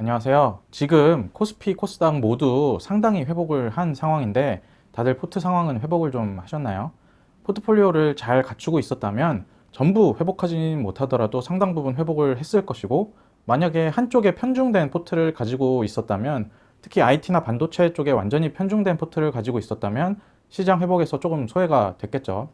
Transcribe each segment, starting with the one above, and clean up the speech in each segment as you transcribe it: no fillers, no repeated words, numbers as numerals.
안녕하세요. 지금 코스피, 코스닥 모두 상당히 회복을 한 상황인데 다들 포트 상황은 회복을 좀 하셨나요? 포트폴리오를 잘 갖추고 있었다면 전부 회복하지는 못하더라도 상당 부분 회복을 했을 것이고, 만약에 한쪽에 편중된 포트를 가지고 있었다면, 특히 IT나 반도체 쪽에 완전히 편중된 포트를 가지고 있었다면 시장 회복에서 조금 소외가 됐겠죠.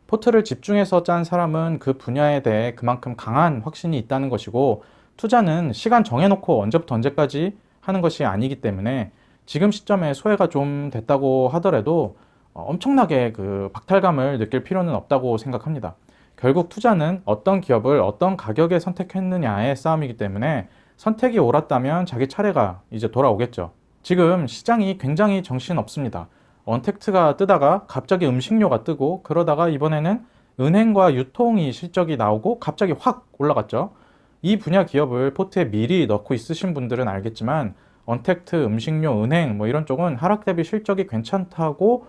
포트를 집중해서 짠 사람은 그 분야에 대해 그만큼 강한 확신이 있다는 것이고, 투자는 시간 정해놓고 언제부터 언제까지 하는 것이 아니기 때문에 지금 시점에 소외가 좀 됐다고 하더라도 엄청나게 그 박탈감을 느낄 필요는 없다고 생각합니다. 결국 투자는 어떤 기업을 어떤 가격에 선택했느냐의 싸움이기 때문에 선택이 옳았다면 자기 차례가 이제 돌아오겠죠. 지금 시장이 굉장히 정신없습니다. 언택트가 뜨다가 갑자기 음식료가 뜨고, 그러다가 이번에는 은행과 유통이 실적이 나오고 갑자기 확 올라갔죠. 이 분야 기업을 포트에 미리 넣고 있으신 분들은 알겠지만, 언택트, 음식료, 은행 뭐 이런 쪽은 하락 대비 실적이 괜찮다고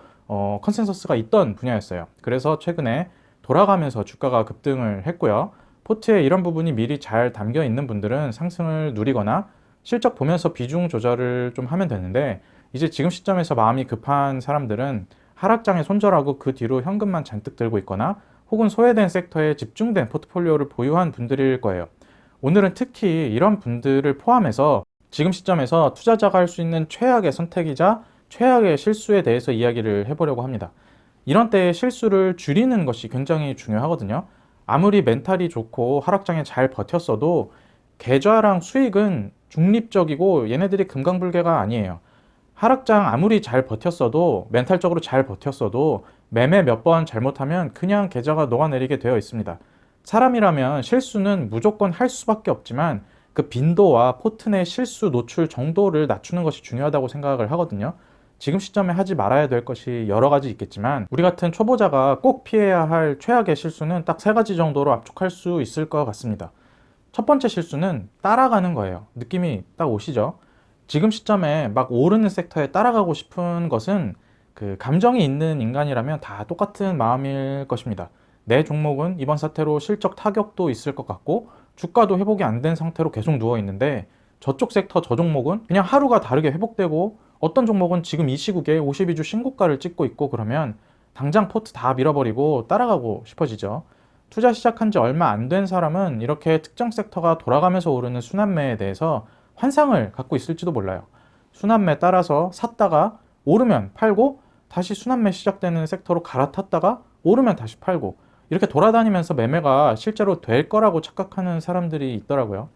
컨센서스가 있던 분야였어요. 그래서 최근에 돌아가면서 주가가 급등을 했고요. 포트에 이런 부분이 미리 잘 담겨 있는 분들은 상승을 누리거나 실적 보면서 비중 조절을 좀 하면 되는데, 이제 지금 시점에서 마음이 급한 사람들은 하락장에 손절하고 그 뒤로 현금만 잔뜩 들고 있거나 혹은 소외된 섹터에 집중된 포트폴리오를 보유한 분들일 거예요. 오늘은 특히 이런 분들을 포함해서 지금 시점에서 투자자가 할 수 있는 최악의 선택이자 최악의 실수에 대해서 이야기를 해보려고 합니다. 이런 때의 실수를 줄이는 것이 굉장히 중요하거든요. 아무리 멘탈이 좋고 하락장에 잘 버텼어도 계좌랑 수익은 중립적이고 얘네들이 금강불개가 아니에요. 하락장 아무리 잘 버텼어도, 멘탈적으로 잘 버텼어도 매매 몇 번 잘못하면 그냥 계좌가 녹아내리게 되어 있습니다. 사람이라면 실수는 무조건 할 수밖에 없지만 그 빈도와 포트 내 실수 노출 정도를 낮추는 것이 중요하다고 생각을 하거든요. 지금 시점에 하지 말아야 될 것이 여러 가지 있겠지만, 우리 같은 초보자가 꼭 피해야 할 최악의 실수는 딱 세 가지 정도로 압축할 수 있을 것 같습니다. 첫 번째 실수는 따라가는 거예요. 느낌이 딱 오시죠? 지금 시점에 막 오르는 섹터에 따라가고 싶은 것은, 그 감정이 있는 인간이라면 다 똑같은 마음일 것입니다. 내 종목은 이번 사태로 실적 타격도 있을 것 같고 주가도 회복이 안 된 상태로 계속 누워 있는데, 저쪽 섹터 저 종목은 그냥 하루가 다르게 회복되고 어떤 종목은 지금 이 시국에 52주 신고가를 찍고 있고, 그러면 당장 포트 다 밀어버리고 따라가고 싶어지죠. 투자 시작한 지 얼마 안 된 사람은 이렇게 특정 섹터가 돌아가면서 오르는 순환매에 대해서 환상을 갖고 있을지도 몰라요. 순환매 따라서 샀다가 오르면 팔고, 다시 순환매 시작되는 섹터로 갈아탔다가 오르면 다시 팔고, 이렇게 돌아다니면서 매매가 실제로 될 거라고 착각하는 사람들이 있더라고요.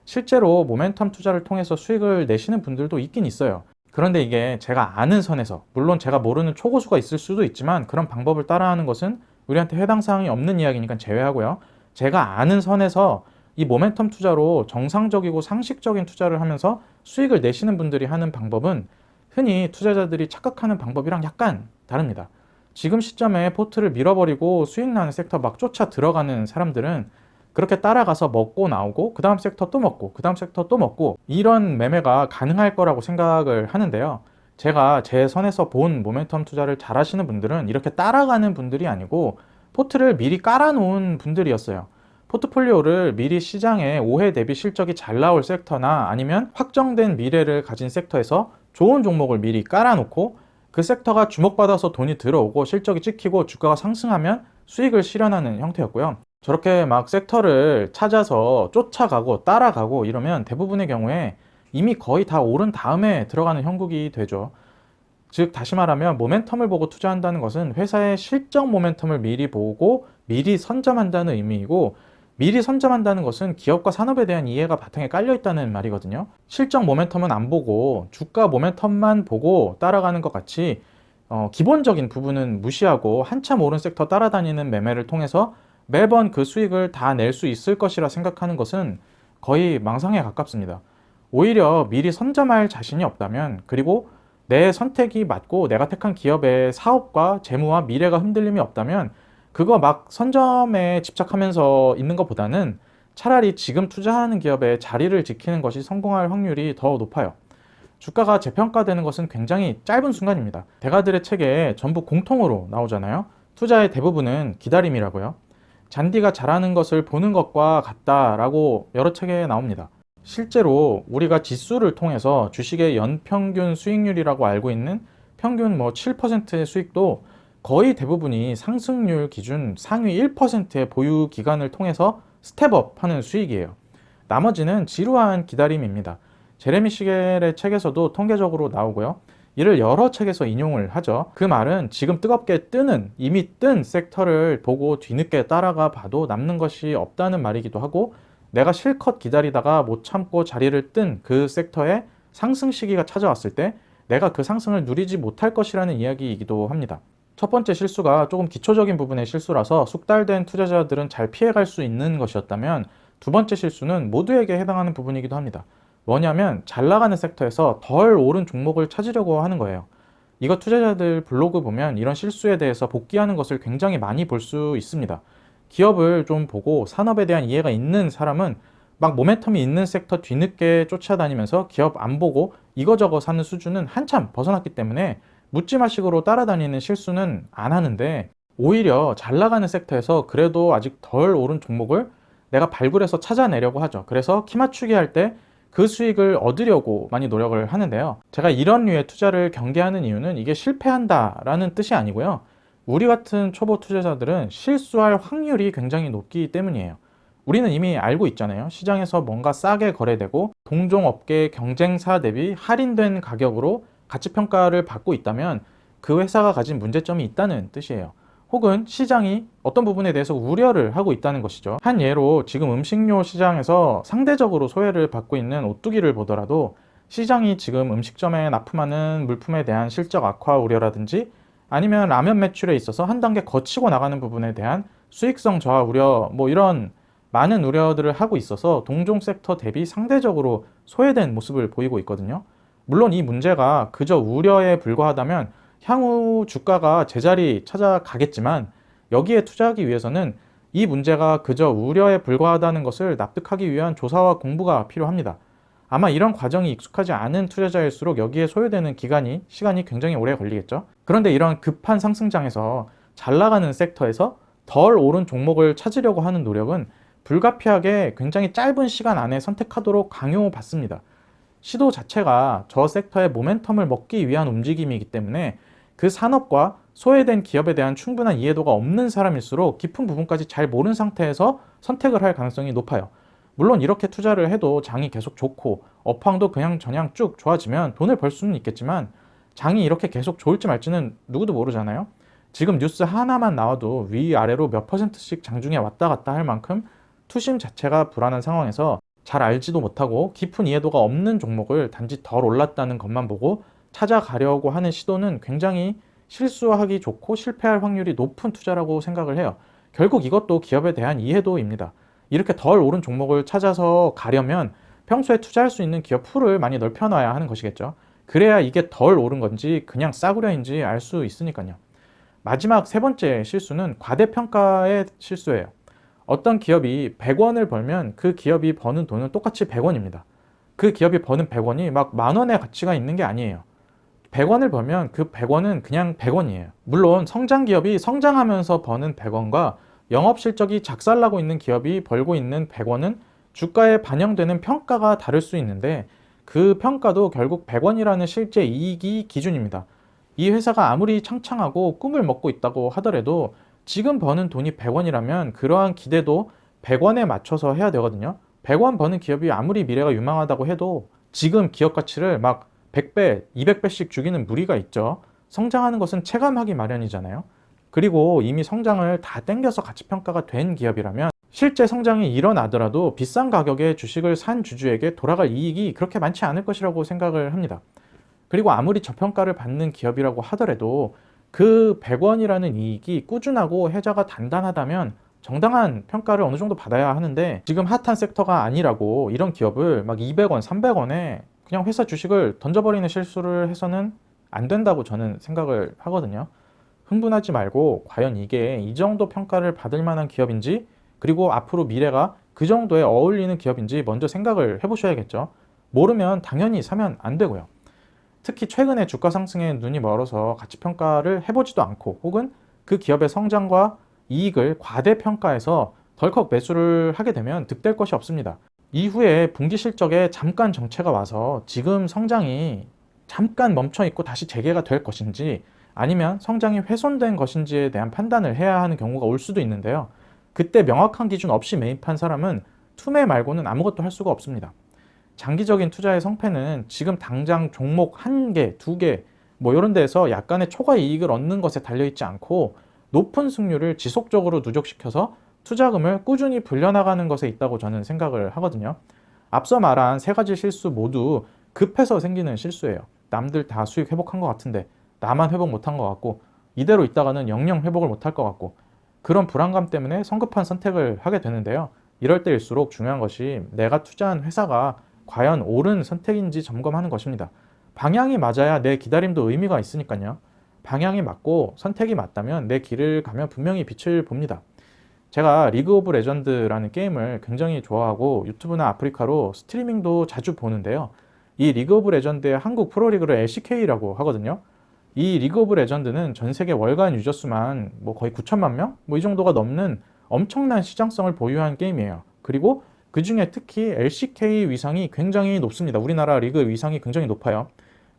실제로 모멘텀 투자를 통해서 수익을 내시는 분들도 있긴 있어요. 그런데 이게 제가 아는 선에서, 물론 제가 모르는 초고수가 있을 수도 있지만 그런 방법을 따라하는 것은 우리한테 해당 사항이 없는 이야기니까 제외하고요. 제가 아는 선에서 이 모멘텀 투자로 정상적이고 상식적인 투자를 하면서 수익을 내시는 분들이 하는 방법은 흔히 투자자들이 착각하는 방법이랑 약간 다릅니다. 지금 시점에 포트를 밀어버리고 수익 나는 섹터 막 쫓아 들어가는 사람들은 그렇게 따라가서 먹고 나오고 그 다음 섹터 또 먹고 그 다음 섹터 또 먹고, 이런 매매가 가능할 거라고 생각을 하는데요. 제가 제 선에서 본 모멘텀 투자를 잘 하시는 분들은 이렇게 따라가는 분들이 아니고 포트를 미리 깔아놓은 분들이었어요. 포트폴리오를 미리 시장에 5회 대비 실적이 잘 나올 섹터나 아니면 확정된 미래를 가진 섹터에서 좋은 종목을 미리 깔아놓고, 그 섹터가 주목받아서 돈이 들어오고 실적이 찍히고 주가가 상승하면 수익을 실현하는 형태였고요. 저렇게 막 섹터를 찾아서 쫓아가고 따라가고 이러면 대부분의 경우에 이미 거의 다 오른 다음에 들어가는 형국이 되죠. 즉 다시 말하면 모멘텀을 보고 투자한다는 것은 회사의 실적 모멘텀을 미리 보고 미리 선점한다는 의미이고, 미리 선점한다는 것은 기업과 산업에 대한 이해가 바탕에 깔려 있다는 말이거든요. 실적 모멘텀은 안 보고 주가 모멘텀만 보고 따라가는 것 같이 기본적인 부분은 무시하고 한참 오른 섹터 따라다니는 매매를 통해서 매번 그 수익을 다 낼 수 있을 것이라 생각하는 것은 거의 망상에 가깝습니다. 오히려 미리 선점할 자신이 없다면, 그리고 내 선택이 맞고 내가 택한 기업의 사업과 재무와 미래가 흔들림이 없다면 그거 막 선점에 집착하면서 있는 것보다는 차라리 지금 투자하는 기업의 자리를 지키는 것이 성공할 확률이 더 높아요. 주가가 재평가되는 것은 굉장히 짧은 순간입니다. 대가들의 책에 전부 공통으로 나오잖아요. 투자의 대부분은 기다림이라고요. 잔디가 자라는 것을 보는 것과 같다라고 여러 책에 나옵니다. 실제로 우리가 지수를 통해서 주식의 연평균 수익률이라고 알고 있는 평균 7%의 수익도 거의 대부분이 상승률 기준 상위 1%의 보유 기간을 통해서 스텝업 하는 수익이에요. 나머지는 지루한 기다림입니다. 제레미 시겔의 책에서도 통계적으로 나오고요. 이를 여러 책에서 인용을 하죠. 그 말은 지금 뜨겁게 뜨는, 이미 뜬 섹터를 보고 뒤늦게 따라가 봐도 남는 것이 없다는 말이기도 하고, 내가 실컷 기다리다가 못 참고 자리를 뜬 그 섹터의 상승 시기가 찾아왔을 때 내가 그 상승을 누리지 못할 것이라는 이야기이기도 합니다. 첫 번째 실수가 조금 기초적인 부분의 실수라서 숙달된 투자자들은 잘 피해갈 수 있는 것이었다면, 두 번째 실수는 모두에게 해당하는 부분이기도 합니다. 뭐냐면 잘 나가는 섹터에서 덜 오른 종목을 찾으려고 하는 거예요. 이거 투자자들 블로그 보면 이런 실수에 대해서 복귀하는 것을 굉장히 많이 볼 수 있습니다. 기업을 좀 보고 산업에 대한 이해가 있는 사람은 막 모멘텀이 있는 섹터 뒤늦게 쫓아다니면서 기업 안 보고 이거저거 사는 수준은 한참 벗어났기 때문에 묻지마식으로 따라다니는 실수는 안 하는데, 오히려 잘 나가는 섹터에서 그래도 아직 덜 오른 종목을 내가 발굴해서 찾아내려고 하죠. 그래서 키 맞추기 할 때 그 수익을 얻으려고 많이 노력을 하는데요. 제가 이런 류의 투자를 경계하는 이유는 이게 실패한다라는 뜻이 아니고요. 우리 같은 초보 투자자들은 실수할 확률이 굉장히 높기 때문이에요. 우리는 이미 알고 있잖아요. 시장에서 뭔가 싸게 거래되고 동종 업계 경쟁사 대비 할인된 가격으로 가치평가를 받고 있다면 그 회사가 가진 문제점이 있다는 뜻이에요. 혹은 시장이 어떤 부분에 대해서 우려를 하고 있다는 것이죠. 한 예로 지금 음식료 시장에서 상대적으로 소외를 받고 있는 오뚜기를 보더라도, 시장이 지금 음식점에 납품하는 물품에 대한 실적 악화 우려라든지 아니면 라면 매출에 있어서 한 단계 거치고 나가는 부분에 대한 수익성 저하 우려, 이런 많은 우려들을 하고 있어서 동종 섹터 대비 상대적으로 소외된 모습을 보이고 있거든요. 물론 이 문제가 그저 우려에 불과하다면 향후 주가가 제자리 찾아가겠지만, 여기에 투자하기 위해서는 이 문제가 그저 우려에 불과하다는 것을 납득하기 위한 조사와 공부가 필요합니다. 아마 이런 과정이 익숙하지 않은 투자자일수록 여기에 소요되는 시간이 굉장히 오래 걸리겠죠. 그런데 이런 급한 상승장에서 잘 나가는 섹터에서 덜 오른 종목을 찾으려고 하는 노력은 불가피하게 굉장히 짧은 시간 안에 선택하도록 강요받습니다. 시도 자체가 저 섹터의 모멘텀을 먹기 위한 움직임이기 때문에 그 산업과 소외된 기업에 대한 충분한 이해도가 없는 사람일수록 깊은 부분까지 잘 모르는 상태에서 선택을 할 가능성이 높아요. 물론 이렇게 투자를 해도 장이 계속 좋고 업황도 그냥 저냥 쭉 좋아지면 돈을 벌 수는 있겠지만, 장이 이렇게 계속 좋을지 말지는 누구도 모르잖아요. 지금 뉴스 하나만 나와도 위아래로 몇 %씩 장중에 왔다 갔다 할 만큼 투심 자체가 불안한 상황에서 잘 알지도 못하고 깊은 이해도가 없는 종목을 단지 덜 올랐다는 것만 보고 찾아가려고 하는 시도는 굉장히 실수하기 좋고 실패할 확률이 높은 투자라고 생각을 해요. 결국 이것도 기업에 대한 이해도입니다. 이렇게 덜 오른 종목을 찾아서 가려면 평소에 투자할 수 있는 기업 풀을 많이 넓혀놔야 하는 것이겠죠. 그래야 이게 덜 오른 건지 그냥 싸구려인지 알 수 있으니까요. 마지막 세 번째 실수는 과대평가의 실수예요. 어떤 기업이 100원을 벌면 그 기업이 버는 돈은 똑같이 100원입니다. 그 기업이 버는 100원이 막 만원의 가치가 있는 게 아니에요. 100원을 벌면 그 100원은 그냥 100원이에요. 물론 성장 기업이 성장하면서 버는 100원과 영업 실적이 작살나고 있는 기업이 벌고 있는 100원은 주가에 반영되는 평가가 다를 수 있는데, 그 평가도 결국 100원이라는 실제 이익이 기준입니다. 이 회사가 아무리 창창하고 꿈을 먹고 있다고 하더라도 지금 버는 돈이 100원이라면 그러한 기대도 100원에 맞춰서 해야 되거든요. 100원 버는 기업이 아무리 미래가 유망하다고 해도 지금 기업 가치를 막 100배, 200배씩 죽이는 무리가 있죠. 성장하는 것은 체감하기 마련이잖아요. 그리고 이미 성장을 다 땡겨서 가치평가가 된 기업이라면 실제 성장이 일어나더라도 비싼 가격에 주식을 산 주주에게 돌아갈 이익이 그렇게 많지 않을 것이라고 생각을 합니다. 그리고 아무리 저평가를 받는 기업이라고 하더라도 그 100원이라는 이익이 꾸준하고 해자가 단단하다면 정당한 평가를 어느 정도 받아야 하는데, 지금 핫한 섹터가 아니라고 이런 기업을 막 200원, 300원에 그냥 회사 주식을 던져버리는 실수를 해서는 안 된다고 저는 생각을 하거든요. 흥분하지 말고 과연 이게 이 정도 평가를 받을 만한 기업인지, 그리고 앞으로 미래가 그 정도에 어울리는 기업인지 먼저 생각을 해보셔야겠죠. 모르면 당연히 사면 안 되고요. 특히 최근에 주가 상승에 눈이 멀어서 가치평가를 해보지도 않고 혹은 그 기업의 성장과 이익을 과대평가해서 덜컥 매수를 하게 되면 득될 것이 없습니다. 이후에 분기 실적에 잠깐 정체가 와서 지금 성장이 잠깐 멈춰 있고 다시 재개가 될 것인지 아니면 성장이 훼손된 것인지에 대한 판단을 해야 하는 경우가 올 수도 있는데요. 그때 명확한 기준 없이 매입한 사람은 투매 말고는 아무것도 할 수가 없습니다. 장기적인 투자의 성패는 지금 당장 종목 한 개, 두 개, 뭐 이런 데서 약간의 초과 이익을 얻는 것에 달려있지 않고 높은 승률을 지속적으로 누적시켜서 투자금을 꾸준히 불려나가는 것에 있다고 저는 생각을 하거든요. 앞서 말한 세 가지 실수 모두 급해서 생기는 실수예요. 남들 다 수익 회복한 것 같은데 나만 회복 못한 것 같고 이대로 있다가는 영영 회복을 못할 것 같고 그런 불안감 때문에 성급한 선택을 하게 되는데요. 이럴 때일수록 중요한 것이 내가 투자한 회사가 과연 옳은 선택인지 점검하는 것입니다. 방향이 맞아야 내 기다림도 의미가 있으니까요. 방향이 맞고 선택이 맞다면 내 길을 가면 분명히 빛을 봅니다. 제가 리그 오브 레전드라는 게임을 굉장히 좋아하고 유튜브나 아프리카로 스트리밍도 자주 보는데요. 이 리그 오브 레전드의 한국 프로리그를 LCK라고 하거든요. 이 리그 오브 레전드는 전 세계 월간 유저 수만 뭐 거의 9천만 명? 뭐 이 정도가 넘는 엄청난 시장성을 보유한 게임이에요. 그리고 그 중에 특히 LCK 위상이 굉장히 높습니다. 우리나라 리그 위상이 굉장히 높아요.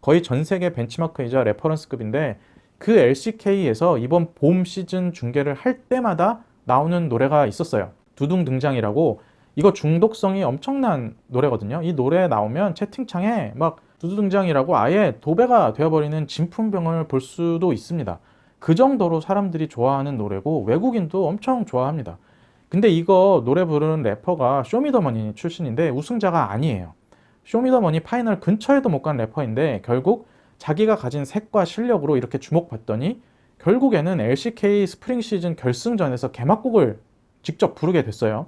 거의 전 세계 벤치마크이자 레퍼런스급인데 그 LCK에서 이번 봄 시즌 중계를 할 때마다 나오는 노래가 있었어요. 두둥 등장이라고. 이거 중독성이 엄청난 노래거든요. 이 노래 나오면 채팅창에 막 두둥 등장이라고 아예 도배가 되어버리는 진품병을 볼 수도 있습니다. 그 정도로 사람들이 좋아하는 노래고 외국인도 엄청 좋아합니다. 근데 이거 노래 부르는 래퍼가 쇼미더머니 출신인데 우승자가 아니에요. 쇼미더머니 파이널 근처에도 못 간 래퍼인데 결국 자기가 가진 색과 실력으로 이렇게 주목받더니 결국에는 LCK 스프링 시즌 결승전에서 개막곡을 직접 부르게 됐어요.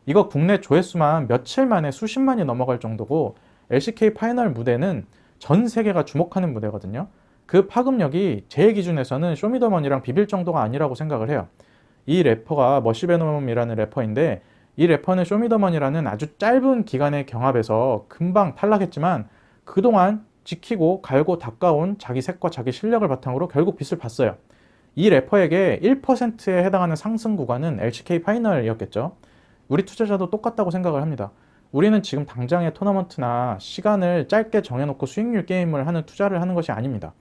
이거 국내 조회수만 며칠 만에 수십만이 넘어갈 정도고 LCK 파이널 무대는 전 세계가 주목하는 무대거든요. 그 파급력이 제 기준에서는 쇼미더머니랑 비빌 정도가 아니라고 생각을 해요. 이 래퍼가 머시베놈이라는 래퍼인데 이 래퍼는 쇼미더머니라는 아주 짧은 기간의 경합에서 금방 탈락했지만 그동안 지키고 갈고 닦아온 자기 색과 자기 실력을 바탕으로 결국 빛을 봤어요. 이 래퍼에게 1%에 해당하는 상승 구간은 LCK 파이널이었겠죠. 우리 투자자도 똑같다고 생각을 합니다. 우리는 지금 당장의 토너먼트나 시간을 짧게 정해놓고 수익률 게임을 하는 투자를 하는 것이 아닙니다.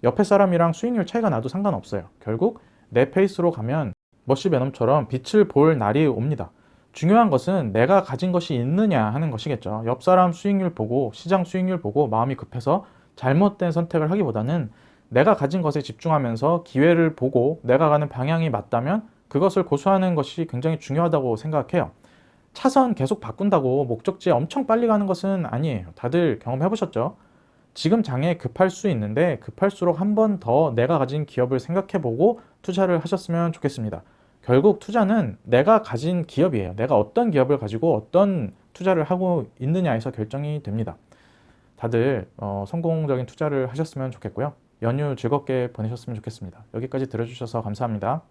옆에 사람이랑 수익률 차이가 나도 상관없어요. 결국 내 페이스로 가면 머시 베놈처럼 빛을 볼 날이 옵니다. 중요한 것은 내가 가진 것이 있느냐 하는 것이겠죠. 옆 사람 수익률 보고 시장 수익률 보고 마음이 급해서 잘못된 선택을 하기보다는 내가 가진 것에 집중하면서 기회를 보고 내가 가는 방향이 맞다면 그것을 고수하는 것이 굉장히 중요하다고 생각해요. 차선 계속 바꾼다고 목적지에 엄청 빨리 가는 것은 아니에요. 다들 경험해 보셨죠? 지금 장에 급할 수 있는데 급할수록 한 번 더 내가 가진 기업을 생각해 보고 투자를 하셨으면 좋겠습니다. 결국 투자는 내가 가진 기업이에요. 내가 어떤 기업을 가지고 어떤 투자를 하고 있느냐에서 결정이 됩니다. 다들 성공적인 투자를 하셨으면 좋겠고요. 연휴 즐겁게 보내셨으면 좋겠습니다. 여기까지 들어주셔서 감사합니다.